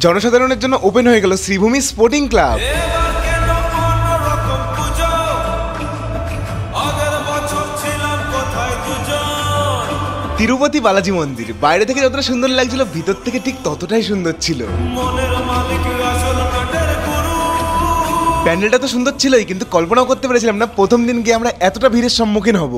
জনসাধারণের জন্য ওপেন হয়ে গেল শ্রীভূমি স্পোর্টিং ক্লাব। তিরুপতি বালাজি মন্দির বাইরে থেকে যতটা সুন্দর লাগছিল, ভিতর থেকে ঠিক ততটাই সুন্দর ছিল। প্যান্ডেলটা তো সুন্দর ছিলই, কিন্তু কল্পনাও করতে পেরেছিলাম না প্রথম দিন গিয়ে আমরা এতটা ভিড়ের সম্মুখীন হব।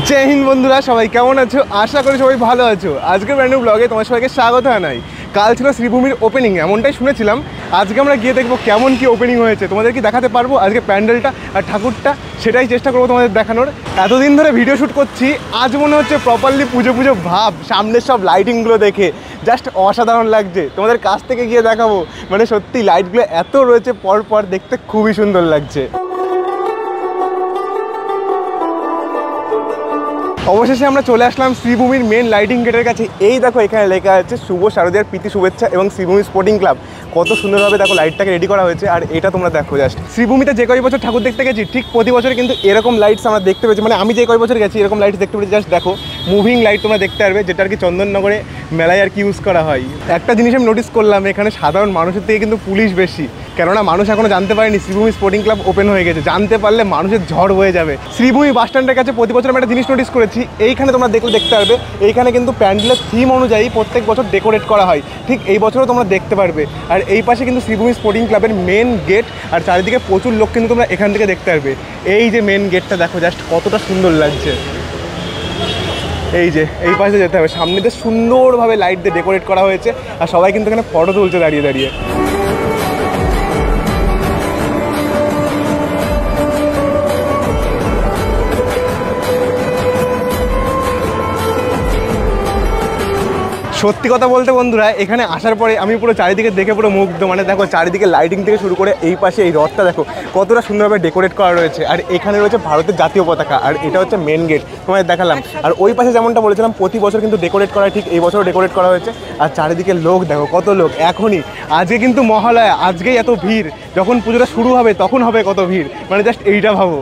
জয় হিন্দ বন্ধুরা, সবাই কেমন আছো? আশা করি সবাই ভালো আছো। আজকের ব্র্যান্ড নিউ ব্লগে তোমার সবাইকে স্বাগত জানাই। কাল ছিল শ্রীভূমির ওপেনিং, এমনটাই শুনেছিলাম। আজকে আমরা গিয়ে দেখবো কেমন কি ওপেনিং হয়েছে, তোমাদের কি দেখাতে পারবো আজকে প্যান্ডেলটা আর ঠাকুরটা, সেটাই চেষ্টা করবো তোমাদের দেখানোর। এতদিন ধরে ভিডিও শ্যুট করছি, আজ মনে হচ্ছে প্রপারলি পুজো পুজো ভাব, সামনের সব লাইটিংগুলো দেখে জাস্ট অসাধারণ লাগছে। তোমাদের কাছ থেকে গিয়ে দেখাবো, মানে সত্যি লাইটগুলো এত রয়েছে পর দেখতে খুবই সুন্দর লাগছে। অবশেষে আমরা চলে আসলাম শ্রীভূমির মেন লাইটিং গেটের কাছে। এই দেখো এখানে লেখা আছে শুভ শারদীয়ার প্রীতি শুভেচ্ছা এবং শ্রীভূমি স্পোর্টিং ক্লাব। কত সুন্দরভাবে দেখো লাইটটাকে রেডি করা হয়েছে। আর এটা তোমরা দেখো জাস্ট, শ্রীভূমিতে যে কয় বছর ঠাকুর দেখতে গেছি ঠিক প্রতি বছরে কিন্তু এরকম লাইটস আমরা দেখতে পেয়েছি। মানে আমি যে কয় বছর গেছি এরকম লাইটস দেখতে পেয়েছি। জাস্ট দেখো মুভিং লাইট তোমরা দেখতে পারবে, যেটা আর কি চন্দননগরে মেলায় আর কি ইউজ করা হয়। একটা জিনিস আমি নোটিস করলাম, এখানে সাধারণ মানুষের থেকে কিন্তু পুলিশ বেশি, কেননা মানুষ এখনো জানতে পারেনি শ্রীভূমি স্পোর্টিং ক্লাব ওপেন হয়ে গেছে। জানতে পারলে মানুষের ঝড় হয়ে যাবে। শ্রীভূমি বাস স্ট্যান্ডের কাছে প্রতি বছর আমি একটা জিনিস নোটিস করেছি, এইখানে তোমরা দেখতে পারবে, এইখানে কিন্তু প্যান্ডেলের থিম অনুযায়ী প্রত্যেক বছর ডেকোরেট করা হয়। ঠিক এই বছরও তোমরা দেখতে পারবে। আর এই পাশে কিন্তু শ্রীভূমি স্পোর্টিং ক্লাবের মেন গেট, আর চারিদিকে প্রচুর লোক কিন্তু তোমরা এখান থেকে দেখতে পারবে। এই যে মেন গেটটা দেখো জাস্ট কতটা সুন্দর লাগছে। এই যে এই পাশে যেতে হবে, সামনে দিয়ে সুন্দরভাবে লাইট দিয়ে ডেকোরেট করা হয়েছে, আর সবাই কিন্তু এখানে ফটো তুলছে দাঁড়িয়ে দাঁড়িয়ে। সত্যি কথা বলতে বন্ধুরা, এখানে আসার পরে আমি পুরো চারিদিকে দেখে পুরো মুগ্ধ। মানে দেখো চারিদিকে লাইটিং থেকে শুরু করে এই পাশে এই রথটা দেখো কতটা সুন্দরভাবে ডেকোরেট করা রয়েছে। আর এখানে রয়েছে ভারতের জাতীয় পতাকা, আর এটা হচ্ছে মেন গেট তোমাদের দেখালাম। আর ওই পাশে যেমনটা বলেছিলাম প্রতি বছর কিন্তু ডেকোরেট করা, ঠিক এই বছরও ডেকোরেট করা হয়েছে। আর চারিদিকে লোক দেখো কত লোক। এখনই আজকে কিন্তু মহালয়া, আজকেই এত ভিড়, যখন পুজোটা শুরু হবে তখন হবে কত ভিড়। মানে জাস্ট এইটা ভাবো,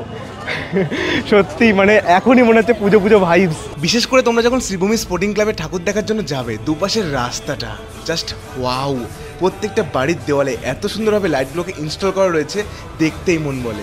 সত্যি মানে এখনই মনে হচ্ছে পুজো পুজো ভাইবস। বিশেষ করে তোমরা যখন শ্রীভূমি স্পোর্টিং ক্লাবে ঠাকুর দেখার জন্য যাবে, দুপাশের রাস্তাটা জাস্ট ওয়াও। প্রত্যেকটা বাড়ির দেওয়ালে এত সুন্দরভাবে লাইটগুলোকে ইনস্টল করা রয়েছে, দেখতেই মন বলে।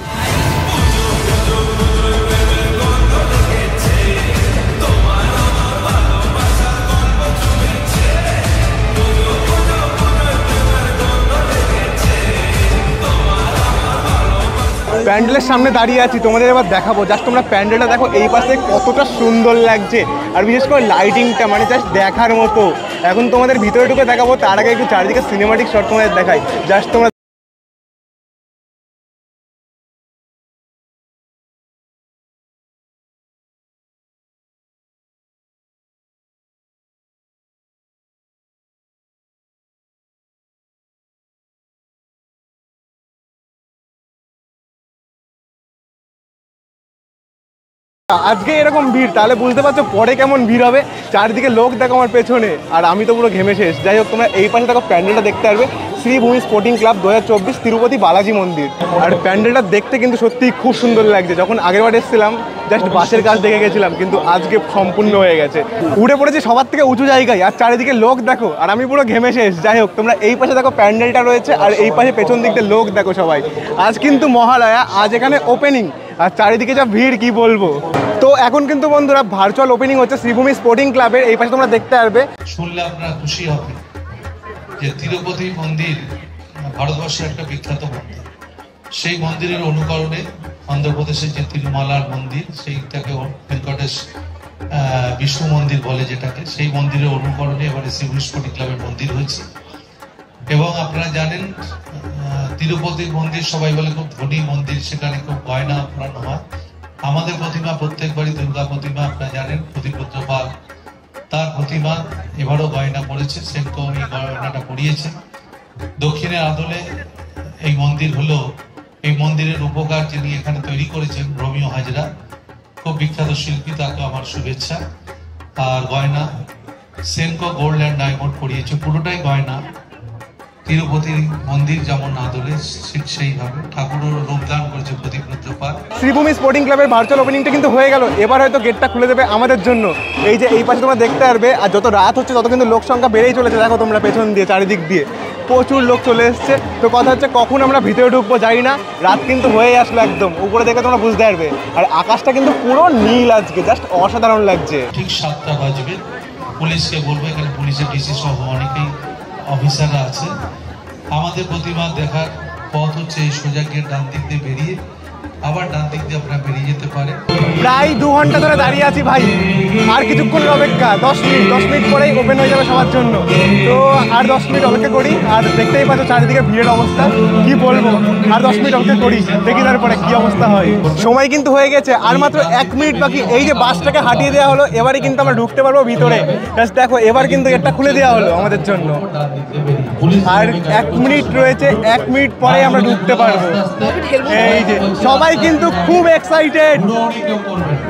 প্যান্ডেলের সামনে দাঁড়িয়ে আছি, তোমাদের এবার দেখাবো। জাস্ট তোমরা প্যান্ডেলটা দেখো, এই পাশে কতটা সুন্দর লাগছে। আর বিশেষ করে লাইটিংটা মানে জাস্ট দেখার মতো। এখন তোমাদের ভিতরে ঢুকে দেখাবো, তার আগে একটু চারিদিকে সিনেমাটিক শট তোমাদের দেখাই। জাস্ট তোমরা আজকে এরকম ভিড়, তাহলে বুঝতে পারছো পরে কেমন ভিড় হবে। চারদিকে লোক দেখো আমার পেছনে, আর আমি তো পুরো ঘেমে শেষ। যাই হোক, তোমরা এই পাশে দেখো প্যান্ডেলটা দেখতে পারবে, শ্রীভূমি স্পোর্টিং ক্লাব 2024 তিরুপতি বালাজি মন্দির। আর প্যান্ডেলটা দেখতে কিন্তু সত্যিই খুব সুন্দর লাগছে। যখন আগেরবার এসেছিলাম জাস্ট বাসের কাজ দেখে গেছিলাম, কিন্তু আজকে সম্পূর্ণ হয়ে গেছে। উঠে পড়েছে সবার থেকে উঁচু জায়গায়, আর চারিদিকে লোক দেখো, আর আমি পুরো ঘেমে শেষ। যাই হোক, তোমরা এই পাশে দেখো প্যান্ডেলটা রয়েছে, আর এই পাশে পেছন দিক দিয়ে লোক দেখো সবাই। আজ কিন্তু মহালয়া, আজ এখানে ওপেনিং, আর চারিদিকে যা ভিড় কি বলবো। তো এখন কিন্তু বন্ধুরা ভার্চুয়াল ওপেনিং হচ্ছে শ্রীভূমি স্পোর্টিং ক্লাবের। এই পাশে তোমরা দেখতে পারবে। শুনলে আপনারা খুশি হবে যে তিরুপতি মন্দির ভারতবর্ষের একটা বিখ্যাত মন্দির। সেই মন্দিরের অনুকরণে অন্ধ্রপ্রদেশের যে তিরুমালার মন্দির, সেইটাকে ভেঙ্কটেশ বিষ্ণু মন্দির বলে যেটাকে, সেই মন্দিরের অনুকরণে এবারে শ্রীভূমি স্পোর্টিং ক্লাবের মন্দির হয়েছে। এবং আপনারা জানেন তিরুপতি মন্দির সবাই বলে খুব ধনী মন্দির, সেখানে খুব গয়না পরানো হয়। আমাদের প্রতিমা প্রত্যেকবারই দুর্গা প্রতিমা, আপনারা জানেন প্রতিপত্র পাল, তার প্রতিমা এবারও গয়না পড়েছে, সেনকো এই গয়নাটা পরিয়েছে। দক্ষিণের আদলে এই মন্দির হলো, এই মন্দিরের উপকার যিনি এখানে তৈরি করেছেন রোমিও হাজরা, খুব বিখ্যাত শিল্পী, তাকে আমার শুভেচ্ছা। আর গয়না সেনকো গোল্ড অ্যান্ড ডায়মন্ড পরিয়েছে, পুরোটাই গয়না। তিরুপতি মন্দির যেমন আদলে ঠিক সেইভাবে ঠাকুরও রূপদান করেছে প্রতিপত্র পাল। শ্রীভূমি স্পোর্টিং ক্লাবের ভার্চুয়াল ওপেনিংটা কিন্তু হয়ে গেল। এবার হয়তো গেটটা খুলে দেবে আমাদের জন্য। এই যে এই পাশে তোমরা দেখতে পারবে, আর যত রাত হচ্ছে তত কিন্তু লোক সংখ্যা বেড়েই চলেছে। দেখো তোমরা পেছন দিয়ে চারিদিক দিয়ে প্রচুর লোক চলে এসছে। তো কথা হচ্ছে কখন আমরা ভিতরে ঢুকবো জানি না, রাত কিন্তু হয়ে আসলো একদম। উপরে দেখে তোমরা বুঝতে পারবে। আর আকাশটা কিন্তু পুরো নীল আজকে, জাস্ট অসাধারণ লাগছে। ঠিক 7টা বাজবে, পুলিশকে বলবো, এখানে পুলিশের ডিসি সহ অনেকেই অফিসাররা আছে। আমাদের প্রতিমা দেখার পথ হচ্ছে এই সোজা গিয়ে ডান দিক দিয়ে বেরিয়ে আবার ডান দিক দিয়ে আপনারা বেরিয়ে যেতে পারে। প্রায় 2 ঘন্টা ধরে দাঁড়িয়ে আছি ভাই, আর কিছুক্ষণের অপেক্ষা। 10 মিনিট পরেই ওপেন হয়ে যাবে সবার জন্য। তো আর 10 মিনিট অপেক্ষা করি। আর দেখতেই পাচ্ছ চারিদিকে ভিড়ের অবস্থা, কি বলবো। আর 10 মিনিট অপেক্ষা করি, দেখি তারপরে কি অবস্থা হয়। সময় কিন্তু হয়ে গেছে, আর মাত্র 1 মিনিট বাকি। এই যে বাসটাকে হাঁটিয়ে দেওয়া হলো, এবারে কিন্তু আমরা ঢুকতে পারবো ভিতরে। দেখো এবার কিন্তু গেটটা খুলে দেওয়া হলো আমাদের জন্য। আর 1 মিনিট রয়েছে, 1 মিনিট পরে আমরা ঢুকতে পারবো। এই যে সবাই কিন্তু খুব এক্সাইটেড,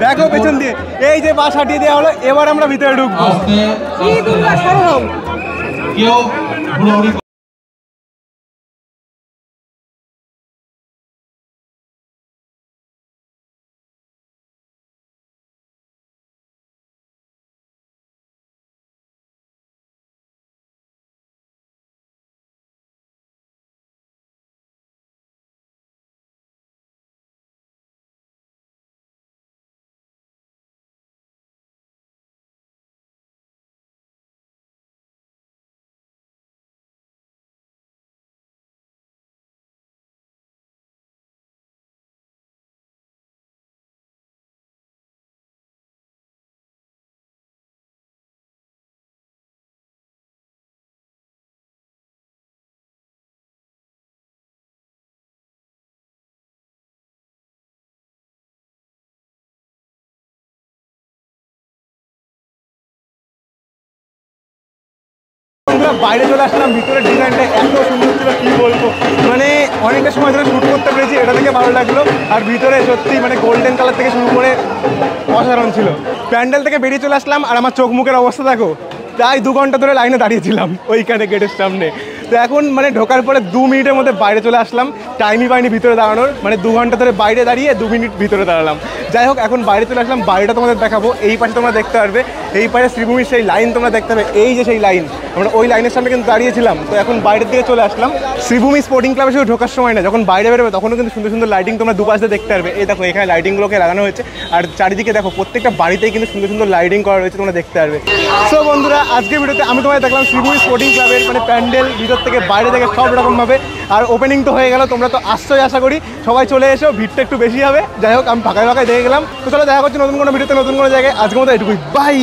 দেখো পেছন দিয়ে এই যে বাস হাঁটিয়ে দেওয়া হলো, এবার আমরা ভিতরে ঢুকবো। বাইরে চলে আসলাম, ভিতরের ডিজাইনটা এত সুন্দর ছিল কি বলবো। মানে অনেকটা সময় ধরে শ্যুট করতে পেরেছি, এটা থেকে ভালো লাগলো। আর ভিতরে সত্যি মানে গোল্ডেন কালার থেকে শুরু করে অসাধারণ ছিল। প্যান্ডেল থেকে বেরিয়ে চলে আসলাম, আর আমার চোখ মুখের অবস্থা দেখো। প্রায় 2 ঘন্টা ধরে লাইনে দাঁড়িয়েছিলাম ওইখানে গেটের সামনে। তো এখন মানে ঢোকার পরে 2 মিনিটের মধ্যে বাইরে চলে আসলাম। টাইমই পাইনি ভিতরে দাঁড়ানোর, মানে 2 ঘন্টা ধরে বাইরে দাঁড়িয়ে 2 মিনিট ভিতরে দাঁড়ালাম। যাই হোক, এখন বাইরে চলে আসলাম, বাইরেটা তোমাদের দেখাবো। এই পাশে তোমরা দেখতে পারবে, এই পাশে শ্রীভূমির সেই লাইন তোমরা দেখতে পাবে। এই যে সেই লাইন, আমরা ওই লাইনের সামনে কিন্তু দাঁড়িয়েছিলাম। তো এখন বাইরের দিকে চলে আসলাম। শ্রীভূমি স্পোর্টিং ক্লাবে শুধু ঢোকার সময় না, যখন বাইরে বেরোবে তখনও কিন্তু সুন্দর সুন্দর লাইটিং তোমরা দুপাশ দিয়ে দেখতে পারবে। এই দেখো এখানে লাইটিংগুলোকে লাগানো হয়েছে, আর চারিদিকে দেখো প্রত্যেকটা বাড়িতেই কিন্তু সুন্দর সুন্দর লাইটিং করা রয়েছে, তোমরা দেখতে পারবে। সো বন্ধুরা, আজকের ভিডিওতে আমি তোমায় দেখলাম শ্রীভূমি স্পোর্টিং ক্লাবের মানে প্যান্ডেল ভিতর থেকে বাইরে থেকে সব রকমভাবে। আর ওপেনিং তো হয়ে গেল, তোমরা তো আসছোই, আশা করি সবাই চলে এসো, ভিড়টা একটু বেশি হবে। যাই হোক, আমি ফাঁকায় ফাঁকায় দেখে গেলাম। তো চলো দেখা হচ্ছে নতুন কোনো ভিডিওতে, নতুন কোনো জায়গায়। আজকের মতো এটুকুই, বাই।